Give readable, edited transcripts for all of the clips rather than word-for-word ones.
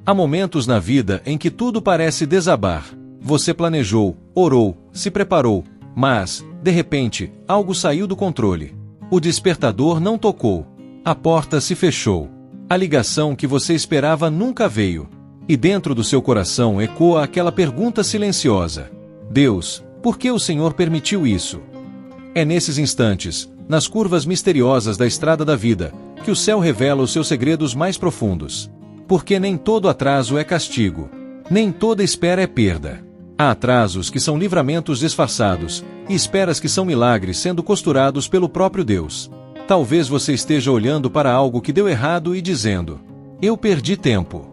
Há momentos na vida em que tudo parece desabar. Você planejou, orou, se preparou, mas, de repente, algo saiu do controle. O despertador não tocou. A porta se fechou. A ligação que você esperava nunca veio. E dentro do seu coração ecoa aquela pergunta silenciosa: Deus, por que o Senhor permitiu isso? É nesses instantes, nas curvas misteriosas da estrada da vida, que o céu revela os seus segredos mais profundos. Porque nem todo atraso é castigo. Nem toda espera é perda. Há atrasos que são livramentos disfarçados, e esperas que são milagres sendo costurados pelo próprio Deus. Talvez você esteja olhando para algo que deu errado e dizendo: eu perdi tempo.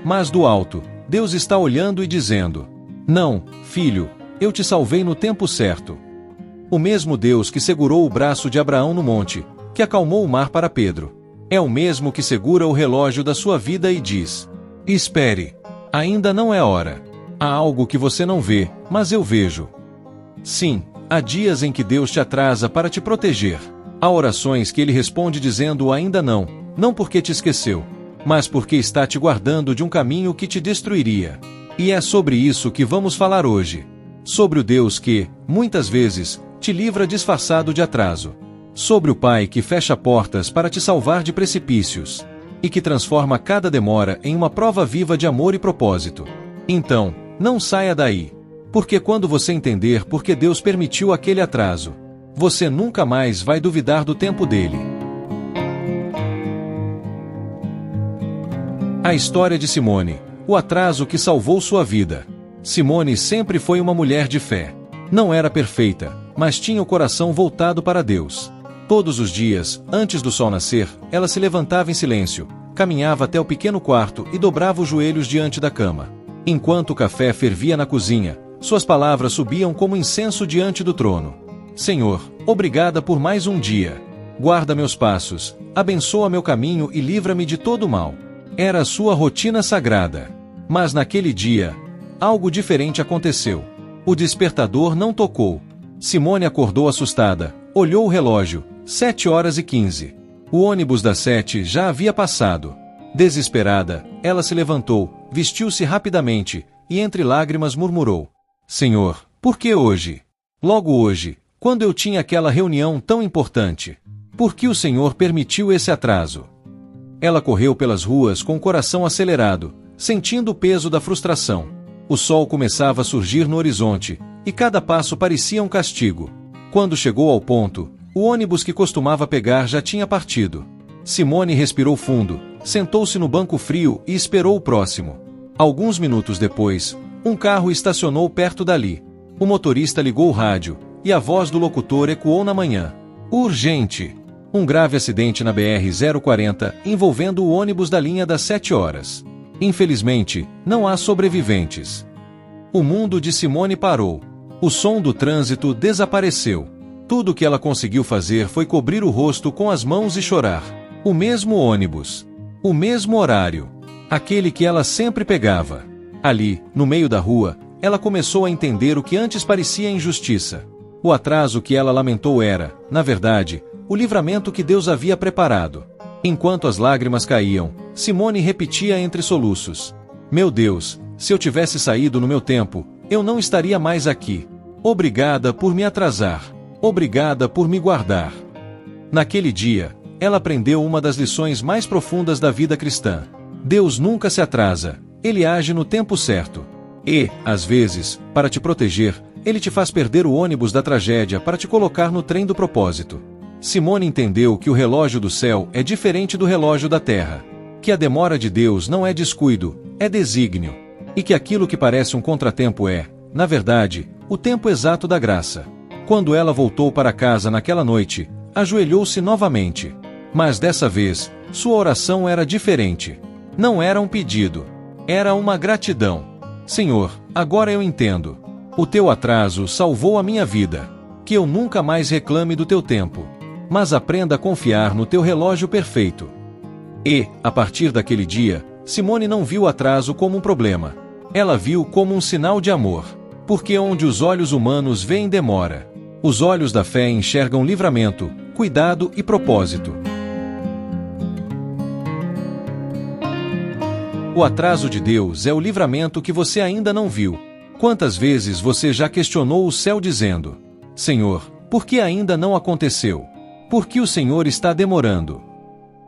Mas do alto, Deus está olhando e dizendo: não, filho, eu te salvei no tempo certo. O mesmo Deus que segurou o braço de Abraão no monte, que acalmou o mar para Pedro, é o mesmo que segura o relógio da sua vida e diz: espere, ainda não é hora. Há algo que você não vê, mas eu vejo. Sim, há dias em que Deus te atrasa para te proteger. Há orações que Ele responde dizendo ainda não, não porque te esqueceu, mas porque está te guardando de um caminho que te destruiria. E é sobre isso que vamos falar hoje. Sobre o Deus que, muitas vezes, te livra disfarçado de atraso. Sobre o Pai que fecha portas para te salvar de precipícios. E que transforma cada demora em uma prova viva de amor e propósito. Então, não saia daí. Porque quando você entender por que Deus permitiu aquele atraso, você nunca mais vai duvidar do tempo dele. A história de Simone, o atraso que salvou sua vida. Simone sempre foi uma mulher de fé. Não era perfeita, mas tinha o coração voltado para Deus. Todos os dias, antes do sol nascer, ela se levantava em silêncio, caminhava até o pequeno quarto e dobrava os joelhos diante da cama. Enquanto o café fervia na cozinha, suas palavras subiam como incenso diante do trono. Senhor, obrigada por mais um dia. Guarda meus passos, abençoa meu caminho e livra-me de todo o mal. Era a sua rotina sagrada. Mas naquele dia, algo diferente aconteceu. O despertador não tocou. Simone acordou assustada, olhou o relógio, 7h15. O ônibus das 7 já havia passado. Desesperada, ela se levantou, vestiu-se rapidamente, e entre lágrimas murmurou: Senhor, por que hoje? Logo hoje, quando eu tinha aquela reunião tão importante. Por que o Senhor permitiu esse atraso? Ela correu pelas ruas com o coração acelerado, sentindo o peso da frustração. O sol começava a surgir no horizonte, e cada passo parecia um castigo. Quando chegou ao ponto, o ônibus que costumava pegar já tinha partido. Simone respirou fundo, sentou-se no banco frio e esperou o próximo. Alguns minutos depois, um carro estacionou perto dali. O motorista ligou o rádio, e a voz do locutor ecoou na manhã: urgente! Um grave acidente na BR-040 envolvendo o ônibus da linha das 7 horas. Infelizmente, não há sobreviventes. O mundo de Simone parou. O som do trânsito desapareceu. Tudo o que ela conseguiu fazer foi cobrir o rosto com as mãos e chorar. O mesmo ônibus. O mesmo horário. Aquele que ela sempre pegava. Ali, no meio da rua, ela começou a entender o que antes parecia injustiça. O atraso que ela lamentou era, na verdade, o livramento que Deus havia preparado. Enquanto as lágrimas caíam, Simone repetia entre soluços: meu Deus, se eu tivesse saído no meu tempo, eu não estaria mais aqui. Obrigada por me atrasar. Obrigada por me guardar. Naquele dia, ela aprendeu uma das lições mais profundas da vida cristã. Deus nunca se atrasa, Ele age no tempo certo. E, às vezes, para te proteger, Ele te faz perder o ônibus da tragédia para te colocar no trem do propósito. Simone entendeu que o relógio do céu é diferente do relógio da terra. Que a demora de Deus não é descuido, é desígnio. E que aquilo que parece um contratempo é, na verdade, o tempo exato da graça. Quando ela voltou para casa naquela noite, ajoelhou-se novamente. Mas dessa vez, sua oração era diferente. Não era um pedido. Era uma gratidão. Senhor, agora eu entendo. O teu atraso salvou a minha vida. Que eu nunca mais reclame do teu tempo. Mas aprenda a confiar no teu relógio perfeito. E, a partir daquele dia, Simone não viu o atraso como um problema. Ela viu como um sinal de amor. Porque onde os olhos humanos veem demora, os olhos da fé enxergam livramento, cuidado e propósito. O atraso de Deus é o livramento que você ainda não viu. Quantas vezes você já questionou o céu dizendo: Senhor, por que ainda não aconteceu? Por que o Senhor está demorando?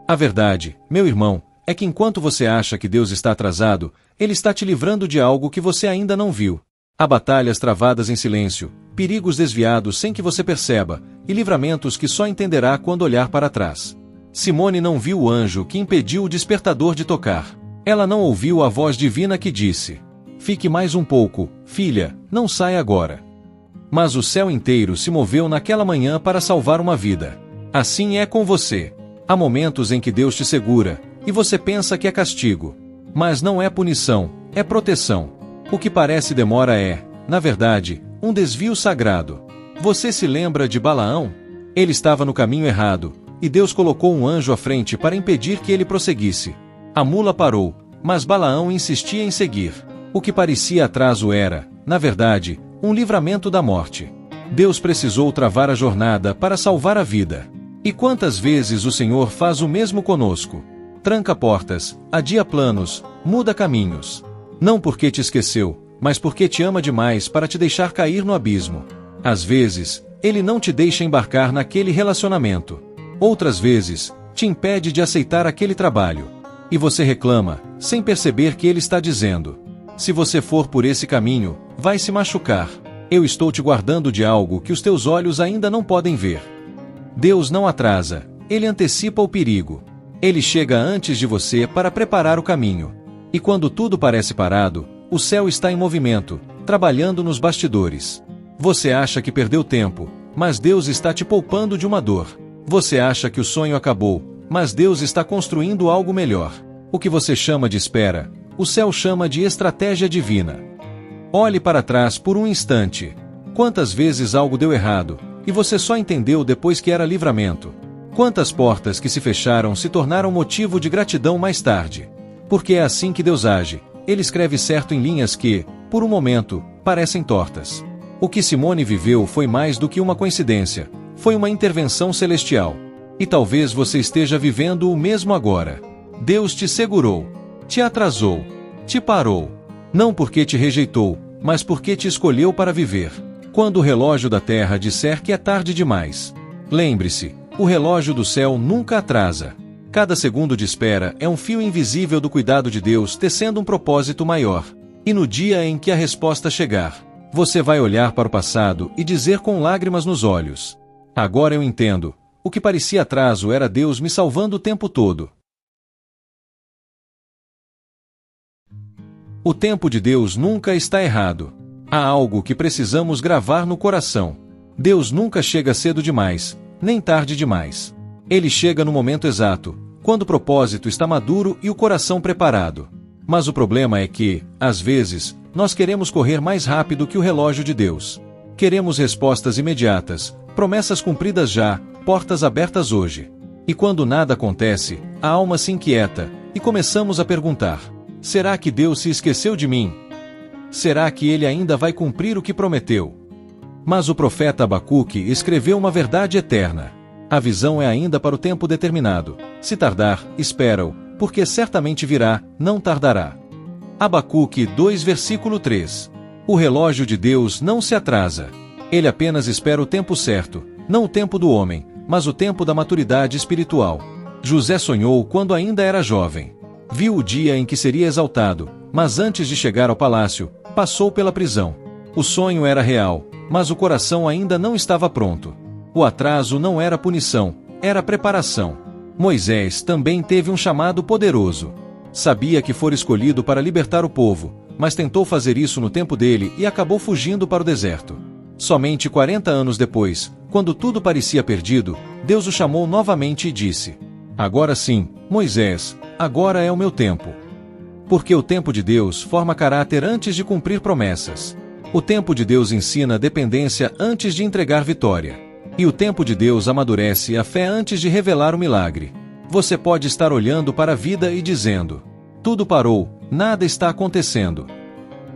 A verdade, meu irmão, é que enquanto você acha que Deus está atrasado, Ele está te livrando de algo que você ainda não viu. Há batalhas travadas em silêncio, perigos desviados sem que você perceba, e livramentos que só entenderá quando olhar para trás. Simone não viu o anjo que impediu o despertador de tocar. Ela não ouviu a voz divina que disse: Fique mais um pouco, filha, não saia agora. Mas o céu inteiro se moveu naquela manhã para salvar uma vida. Assim é com você. Há momentos em que Deus te segura, e você pensa que é castigo. Mas não é punição, é proteção. O que parece demora é, na verdade, um desvio sagrado. Você se lembra de Balaão? Ele estava no caminho errado, e Deus colocou um anjo à frente para impedir que ele prosseguisse. A mula parou, mas Balaão insistia em seguir. O que parecia atraso era, na verdade, um livramento da morte. Deus precisou travar a jornada para salvar a vida. E quantas vezes o Senhor faz o mesmo conosco? Tranca portas, adia planos, muda caminhos. Não porque te esqueceu, mas porque te ama demais para te deixar cair no abismo. Às vezes, Ele não te deixa embarcar naquele relacionamento. Outras vezes, te impede de aceitar aquele trabalho. E você reclama, sem perceber que Ele está dizendo: se você for por esse caminho, vai se machucar. Eu estou te guardando de algo que os teus olhos ainda não podem ver. Deus não atrasa, Ele antecipa o perigo. Ele chega antes de você para preparar o caminho. E quando tudo parece parado, o céu está em movimento, trabalhando nos bastidores. Você acha que perdeu tempo, mas Deus está te poupando de uma dor. Você acha que o sonho acabou, mas Deus está construindo algo melhor. O que você chama de espera, o céu chama de estratégia divina. Olhe para trás por um instante. Quantas vezes algo deu errado, e você só entendeu depois que era livramento? Quantas portas que se fecharam se tornaram motivo de gratidão mais tarde? Porque é assim que Deus age. Ele escreve certo em linhas que, por um momento, parecem tortas. O que Simone viveu foi mais do que uma coincidência. Foi uma intervenção celestial. E talvez você esteja vivendo o mesmo agora. Deus te segurou, te atrasou, te parou. Não porque te rejeitou, mas porque te escolheu para viver. Quando o relógio da terra disser que é tarde demais, lembre-se, o relógio do céu nunca atrasa. Cada segundo de espera é um fio invisível do cuidado de Deus tecendo um propósito maior. E no dia em que a resposta chegar, você vai olhar para o passado e dizer com lágrimas nos olhos: agora eu entendo. O que parecia atraso era Deus me salvando o tempo todo. O tempo de Deus nunca está errado. Há algo que precisamos gravar no coração. Deus nunca chega cedo demais, nem tarde demais. Ele chega no momento exato, quando o propósito está maduro e o coração preparado. Mas o problema é que, às vezes, nós queremos correr mais rápido que o relógio de Deus. Queremos respostas imediatas, promessas cumpridas já, portas abertas hoje. E quando nada acontece, a alma se inquieta, e começamos a perguntar: será que Deus se esqueceu de mim? Será que Ele ainda vai cumprir o que prometeu? Mas o profeta Abacuque escreveu uma verdade eterna. A visão é ainda para o tempo determinado. Se tardar, espera-o, porque certamente virá, não tardará. Abacuque 2 versículo 3. O relógio de Deus não se atrasa. Ele apenas espera o tempo certo, não o tempo do homem, mas o tempo da maturidade espiritual. José sonhou quando ainda era jovem. Viu o dia em que seria exaltado, mas antes de chegar ao palácio, passou pela prisão. O sonho era real, mas o coração ainda não estava pronto. O atraso não era punição, era preparação. Moisés também teve um chamado poderoso. Sabia que fora escolhido para libertar o povo, mas tentou fazer isso no tempo dele e acabou fugindo para o deserto. Somente 40 anos depois, quando tudo parecia perdido, Deus o chamou novamente e disse: agora sim, Moisés, agora é o meu tempo. Porque o tempo de Deus forma caráter antes de cumprir promessas. O tempo de Deus ensina dependência antes de entregar vitória. E o tempo de Deus amadurece a fé antes de revelar o milagre. Você pode estar olhando para a vida e dizendo: tudo parou, nada está acontecendo.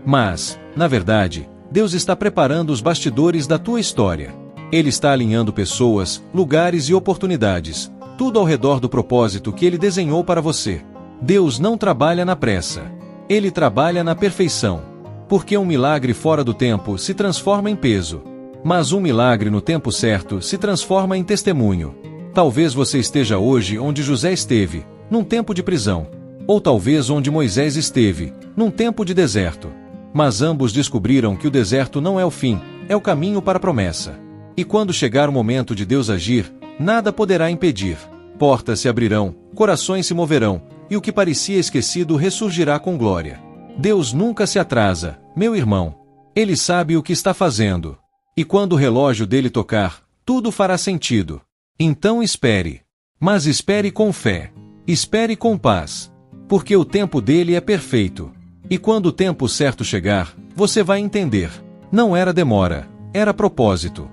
Mas, na verdade, Deus está preparando os bastidores da tua história. Ele está alinhando pessoas, lugares e oportunidades, tudo ao redor do propósito que Ele desenhou para você. Deus não trabalha na pressa. Ele trabalha na perfeição. Porque um milagre fora do tempo se transforma em peso. Mas um milagre no tempo certo se transforma em testemunho. Talvez você esteja hoje onde José esteve, num tempo de prisão. Ou talvez onde Moisés esteve, num tempo de deserto. Mas ambos descobriram que o deserto não é o fim, é o caminho para a promessa. E quando chegar o momento de Deus agir, nada poderá impedir. Portas se abrirão, corações se moverão, e o que parecia esquecido ressurgirá com glória. Deus nunca se atrasa, meu irmão. Ele sabe o que está fazendo. E quando o relógio dele tocar, tudo fará sentido. Então espere. Mas espere com fé. Espere com paz. Porque o tempo dele é perfeito. E quando o tempo certo chegar, você vai entender. Não era demora, era propósito.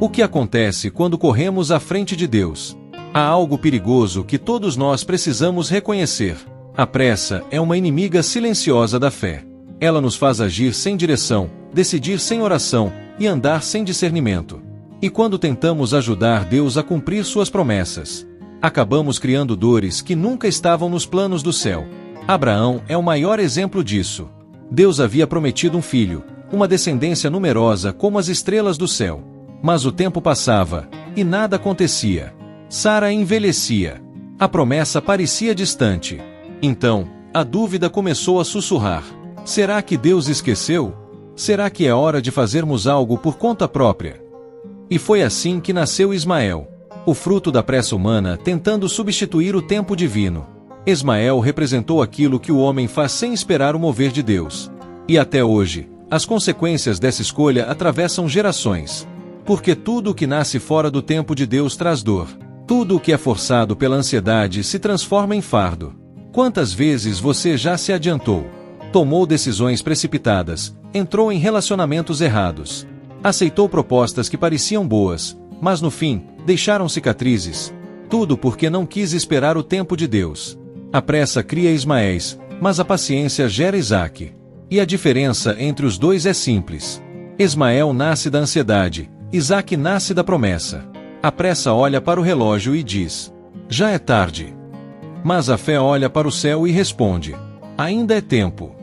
O que acontece quando corremos à frente de Deus? Há algo perigoso que todos nós precisamos reconhecer. A pressa é uma inimiga silenciosa da fé. Ela nos faz agir sem direção, decidir sem oração e andar sem discernimento. E quando tentamos ajudar Deus a cumprir suas promessas, acabamos criando dores que nunca estavam nos planos do céu. Abraão é o maior exemplo disso. Deus havia prometido um filho, uma descendência numerosa como as estrelas do céu. Mas o tempo passava, e nada acontecia. Sara envelhecia. A promessa parecia distante. Então, a dúvida começou a sussurrar. Será que Deus esqueceu? Será que é hora de fazermos algo por conta própria? E foi assim que nasceu Ismael, o fruto da pressa humana tentando substituir o tempo divino. Ismael representou aquilo que o homem faz sem esperar o mover de Deus. E até hoje, as consequências dessa escolha atravessam gerações. Porque tudo o que nasce fora do tempo de Deus traz dor. Tudo o que é forçado pela ansiedade se transforma em fardo. Quantas vezes você já se adiantou? Tomou decisões precipitadas, entrou em relacionamentos errados. Aceitou propostas que pareciam boas, mas no fim, deixaram cicatrizes. Tudo porque não quis esperar o tempo de Deus. A pressa cria Ismaéis, mas a paciência gera Isaque. E a diferença entre os dois é simples. Ismael nasce da ansiedade, Isaque nasce da promessa. A pressa olha para o relógio e diz: já é tarde. Mas a fé olha para o céu e responde: ainda é tempo.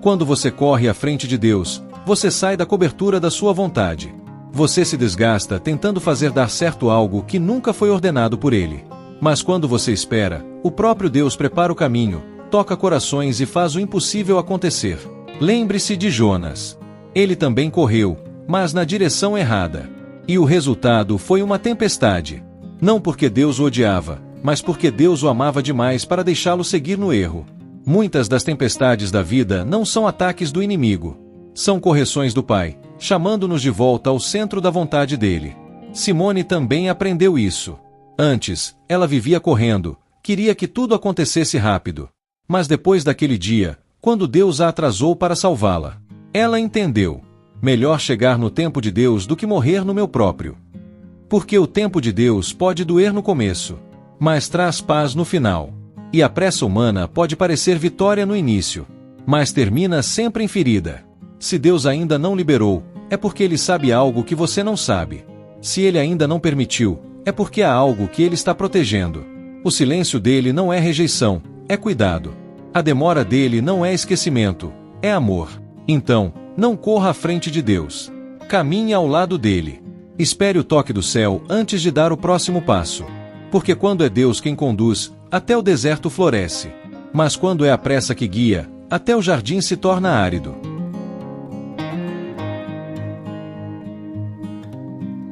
Quando você corre à frente de Deus, você sai da cobertura da sua vontade. Você se desgasta tentando fazer dar certo algo que nunca foi ordenado por Ele. Mas quando você espera, o próprio Deus prepara o caminho, toca corações e faz o impossível acontecer. Lembre-se de Jonas. Ele também correu, mas na direção errada. E o resultado foi uma tempestade. Não porque Deus o odiava, mas porque Deus o amava demais para deixá-lo seguir no erro. Muitas das tempestades da vida não são ataques do inimigo. São correções do Pai, chamando-nos de volta ao centro da vontade dele. Simone também aprendeu isso. Antes, ela vivia correndo, queria que tudo acontecesse rápido. Mas depois daquele dia, quando Deus a atrasou para salvá-la, ela entendeu: melhor chegar no tempo de Deus do que morrer no meu próprio. Porque o tempo de Deus pode doer no começo, mas traz paz no final. E a pressa humana pode parecer vitória no início, mas termina sempre em ferida. Se Deus ainda não liberou, é porque Ele sabe algo que você não sabe. Se Ele ainda não permitiu, é porque há algo que Ele está protegendo. O silêncio dele não é rejeição, é cuidado. A demora dele não é esquecimento, é amor. Então, não corra à frente de Deus. Caminhe ao lado dele. Espere o toque do céu antes de dar o próximo passo. Porque quando é Deus quem conduz, até o deserto floresce. Mas quando é a pressa que guia, até o jardim se torna árido.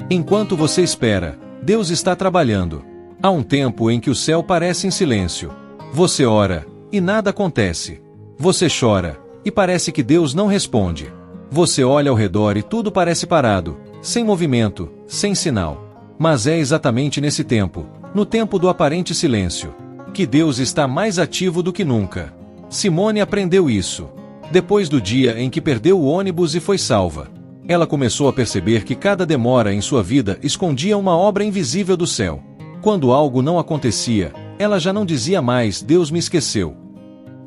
Enquanto você espera, Deus está trabalhando. Há um tempo em que o céu parece em silêncio. Você ora, e nada acontece. Você chora, e parece que Deus não responde. Você olha ao redor e tudo parece parado, sem movimento, sem sinal. Mas é exatamente nesse tempo, no tempo do aparente silêncio, que Deus está mais ativo do que nunca. Simone aprendeu isso. Depois do dia em que perdeu o ônibus e foi salva, ela começou a perceber que cada demora em sua vida escondia uma obra invisível do céu. Quando algo não acontecia, ela já não dizia mais: Deus me esqueceu.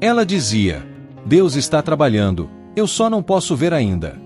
Ela dizia: Deus está trabalhando, eu só não posso ver ainda.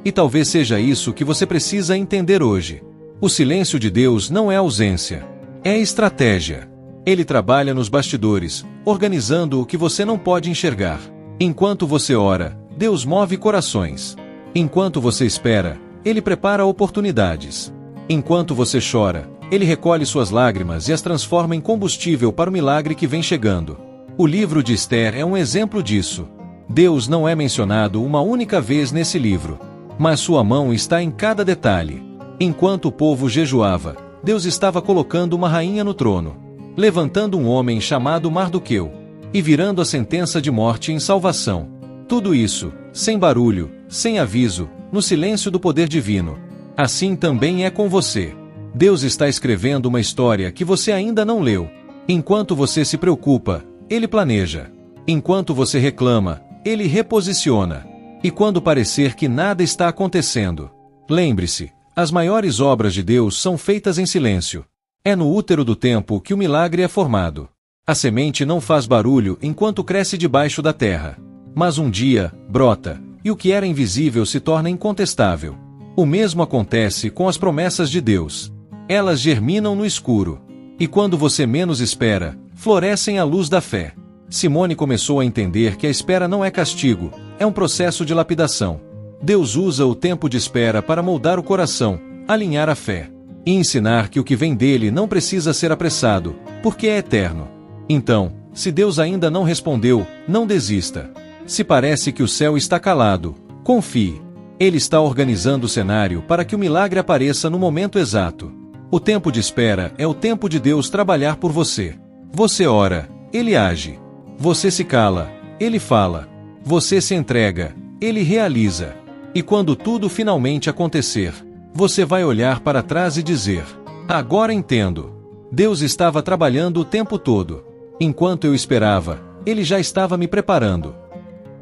E talvez seja isso que você precisa entender hoje. O silêncio de Deus não é ausência. É estratégia. Ele trabalha nos bastidores, organizando o que você não pode enxergar. Enquanto você ora, Deus move corações. Enquanto você espera, Ele prepara oportunidades. Enquanto você chora, Ele recolhe suas lágrimas e as transforma em combustível para o milagre que vem chegando. O livro de Esther é um exemplo disso. Deus não é mencionado uma única vez nesse livro, mas sua mão está em cada detalhe. Enquanto o povo jejuava, Deus estava colocando uma rainha no trono, levantando um homem chamado Mardoqueu, e virando a sentença de morte em salvação. Tudo isso, sem barulho, sem aviso, no silêncio do poder divino. Assim também é com você. Deus está escrevendo uma história que você ainda não leu. Enquanto você se preocupa, Ele planeja. Enquanto você reclama, Ele reposiciona. E quando parecer que nada está acontecendo, lembre-se, as maiores obras de Deus são feitas em silêncio. É no útero do tempo que o milagre é formado. A semente não faz barulho enquanto cresce debaixo da terra. Mas um dia, brota, e o que era invisível se torna incontestável. O mesmo acontece com as promessas de Deus. Elas germinam no escuro. E quando você menos espera, florescem à luz da fé. Simone começou a entender que a espera não é castigo, é um processo de lapidação. Deus usa o tempo de espera para moldar o coração, alinhar a fé, e ensinar que o que vem dele não precisa ser apressado, porque é eterno. Então, se Deus ainda não respondeu, não desista. Se parece que o céu está calado, confie. Ele está organizando o cenário para que o milagre apareça no momento exato. O tempo de espera é o tempo de Deus trabalhar por você. Você ora, Ele age. Você se cala, Ele fala. Você se entrega, Ele realiza. E quando tudo finalmente acontecer, você vai olhar para trás e dizer: agora entendo. Deus estava trabalhando o tempo todo. Enquanto eu esperava, Ele já estava me preparando.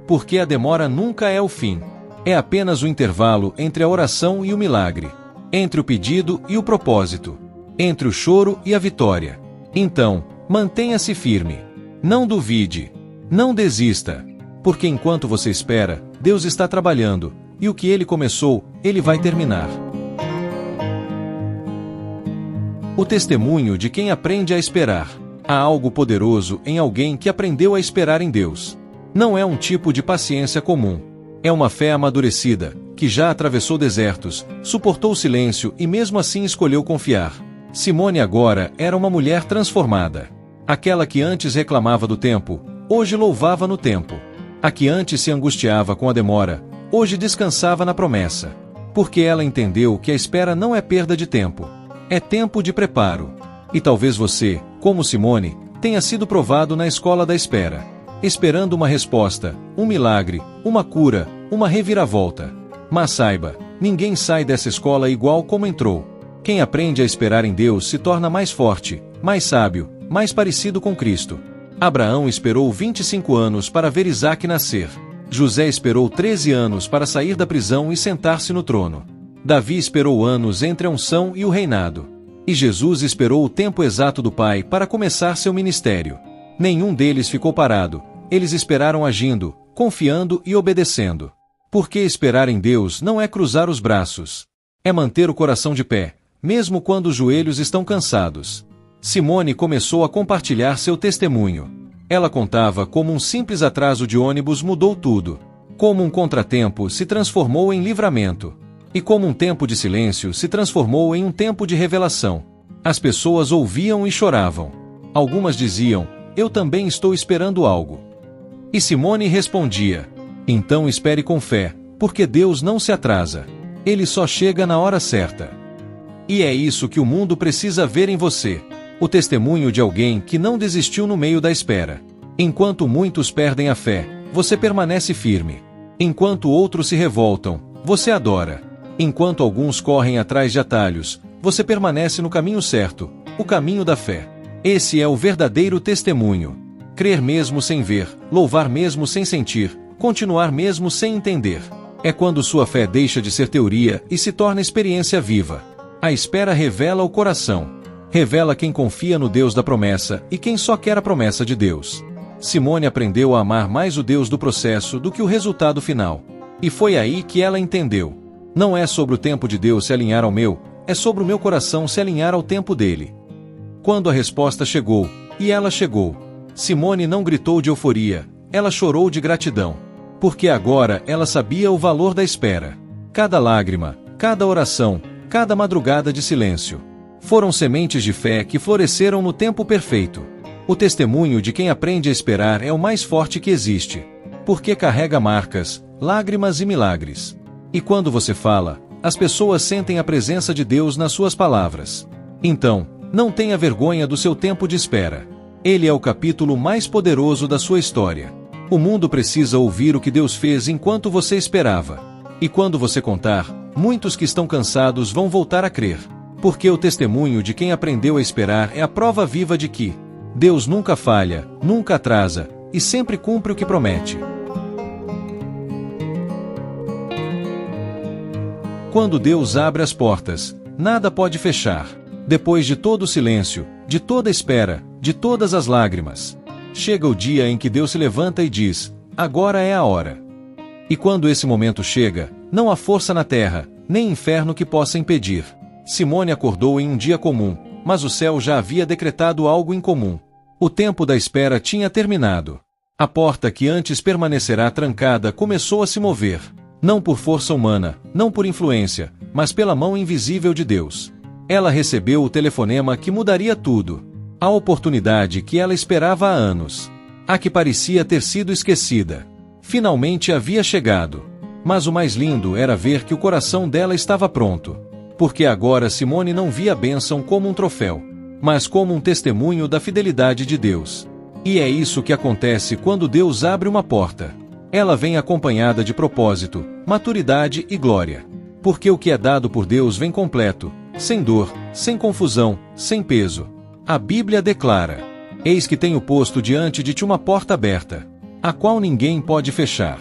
Porque a demora nunca é o fim. É apenas o intervalo entre a oração e o milagre. Entre o pedido e o propósito. Entre o choro e a vitória. Então, mantenha-se firme. Não duvide. Não desista. Porque enquanto você espera, Deus está trabalhando, e o que Ele começou, Ele vai terminar. O testemunho de quem aprende a esperar. Há algo poderoso em alguém que aprendeu a esperar em Deus. Não é um tipo de paciência comum. É uma fé amadurecida, que já atravessou desertos, suportou o silêncio e mesmo assim escolheu confiar. Simone agora era uma mulher transformada. Aquela que antes reclamava do tempo, hoje louvava no tempo. A que antes se angustiava com a demora, hoje descansava na promessa. Porque ela entendeu que a espera não é perda de tempo. É tempo de preparo. E talvez você, como Simone, tenha sido provado na escola da espera. Esperando uma resposta, um milagre, uma cura, uma reviravolta. Mas saiba, ninguém sai dessa escola igual como entrou. Quem aprende a esperar em Deus se torna mais forte, mais sábio, mais parecido com Cristo. Abraão esperou 25 anos para ver Isaque nascer. José esperou 13 anos para sair da prisão e sentar-se no trono. Davi esperou anos entre a unção e o reinado. E Jesus esperou o tempo exato do Pai para começar seu ministério. Nenhum deles ficou parado. Eles esperaram agindo, confiando e obedecendo. Porque esperar em Deus não é cruzar os braços. É manter o coração de pé, mesmo quando os joelhos estão cansados. Simone começou a compartilhar seu testemunho. Ela contava como um simples atraso de ônibus mudou tudo. Como um contratempo se transformou em livramento. E como um tempo de silêncio se transformou em um tempo de revelação. As pessoas ouviam e choravam. Algumas diziam: eu também estou esperando algo. E Simone respondia: então espere com fé, porque Deus não se atrasa. Ele só chega na hora certa. E é isso que o mundo precisa ver em você. O testemunho de alguém que não desistiu no meio da espera. Enquanto muitos perdem a fé, você permanece firme. Enquanto outros se revoltam, você adora. Enquanto alguns correm atrás de atalhos, você permanece no caminho certo, o caminho da fé. Esse é o verdadeiro testemunho. Crer mesmo sem ver, louvar mesmo sem sentir, continuar mesmo sem entender. É quando sua fé deixa de ser teoria e se torna experiência viva. A espera revela o coração. Revela quem confia no Deus da promessa e quem só quer a promessa de Deus. Simone aprendeu a amar mais o Deus do processo do que o resultado final. E foi aí que ela entendeu. Não é sobre o tempo de Deus se alinhar ao meu, é sobre o meu coração se alinhar ao tempo dele. Quando a resposta chegou, e ela chegou, Simone não gritou de euforia, ela chorou de gratidão. Porque agora ela sabia o valor da espera. Cada lágrima, cada oração, cada madrugada de silêncio, foram sementes de fé que floresceram no tempo perfeito. O testemunho de quem aprende a esperar é o mais forte que existe, porque carrega marcas, lágrimas e milagres. E quando você fala, as pessoas sentem a presença de Deus nas suas palavras. Então, não tenha vergonha do seu tempo de espera. Ele é o capítulo mais poderoso da sua história. O mundo precisa ouvir o que Deus fez enquanto você esperava. E quando você contar, muitos que estão cansados vão voltar a crer. Porque o testemunho de quem aprendeu a esperar é a prova viva de que Deus nunca falha, nunca atrasa, e sempre cumpre o que promete. Quando Deus abre as portas, nada pode fechar. Depois de todo o silêncio, de toda a espera, de todas as lágrimas, chega o dia em que Deus se levanta e diz: agora é a hora. E quando esse momento chega, não há força na terra, nem inferno que possa impedir. Simone acordou em um dia comum, mas o céu já havia decretado algo incomum. O tempo da espera tinha terminado. A porta que antes permanecerá trancada começou a se mover. Não por força humana, não por influência, mas pela mão invisível de Deus. Ela recebeu o telefonema que mudaria tudo. A oportunidade que ela esperava há anos. A que parecia ter sido esquecida. Finalmente havia chegado. Mas o mais lindo era ver que o coração dela estava pronto. Porque agora Simone não via a bênção como um troféu, mas como um testemunho da fidelidade de Deus. E é isso que acontece quando Deus abre uma porta. Ela vem acompanhada de propósito, maturidade e glória. Porque o que é dado por Deus vem completo, sem dor, sem confusão, sem peso. A Bíblia declara: eis que tenho posto diante de ti uma porta aberta, a qual ninguém pode fechar.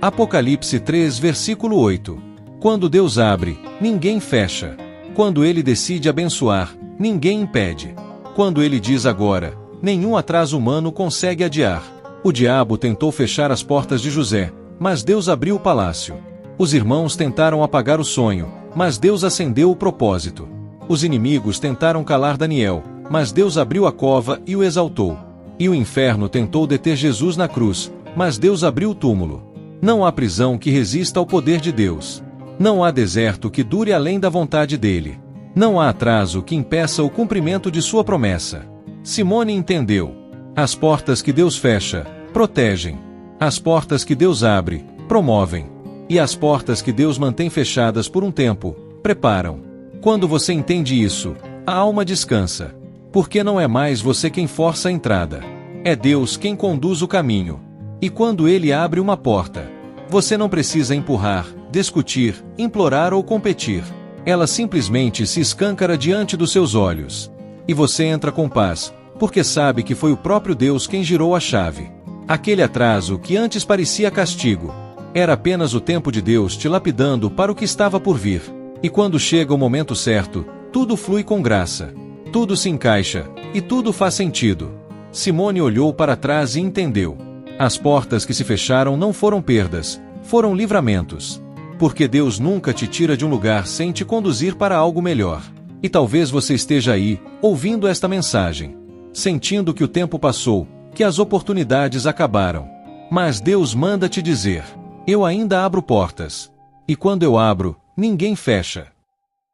Apocalipse 3, versículo 8. Quando Deus abre, ninguém fecha. Quando Ele decide abençoar, ninguém impede. Quando Ele diz agora, nenhum atraso humano consegue adiar. O diabo tentou fechar as portas de José, mas Deus abriu o palácio. Os irmãos tentaram apagar o sonho, mas Deus acendeu o propósito. Os inimigos tentaram calar Daniel, mas Deus abriu a cova e o exaltou. E o inferno tentou deter Jesus na cruz, mas Deus abriu o túmulo. Não há prisão que resista ao poder de Deus. Não há deserto que dure além da vontade dele. Não há atraso que impeça o cumprimento de sua promessa. Simone entendeu. As portas que Deus fecha, protegem. As portas que Deus abre, promovem. E as portas que Deus mantém fechadas por um tempo, preparam. Quando você entende isso, a alma descansa. Porque não é mais você quem força a entrada. É Deus quem conduz o caminho. E quando Ele abre uma porta, você não precisa empurrar, discutir, implorar ou competir. Ela simplesmente se escancara diante dos seus olhos. E você entra com paz, porque sabe que foi o próprio Deus quem girou a chave. Aquele atraso que antes parecia castigo, era apenas o tempo de Deus te lapidando para o que estava por vir. E quando chega o momento certo, tudo flui com graça. Tudo se encaixa, e tudo faz sentido. Simone olhou para trás e entendeu. As portas que se fecharam não foram perdas, foram livramentos. Porque Deus nunca te tira de um lugar sem te conduzir para algo melhor. E talvez você esteja aí, ouvindo esta mensagem, sentindo que o tempo passou, que as oportunidades acabaram. Mas Deus manda te dizer: eu ainda abro portas. E quando eu abro, ninguém fecha.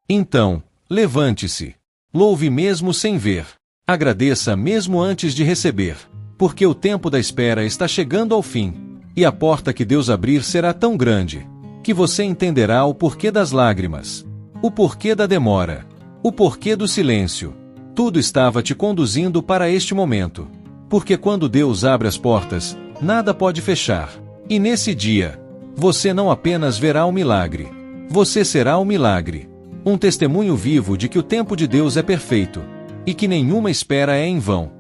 Então, levante-se. Louve mesmo sem ver. Agradeça mesmo antes de receber. Porque o tempo da espera está chegando ao fim. E a porta que Deus abrir será tão grande, que você entenderá o porquê das lágrimas, o porquê da demora, o porquê do silêncio. Tudo estava te conduzindo para este momento. Porque quando Deus abre as portas, nada pode fechar. E nesse dia, você não apenas verá o milagre, você será o milagre. Um testemunho vivo de que o tempo de Deus é perfeito, e que nenhuma espera é em vão.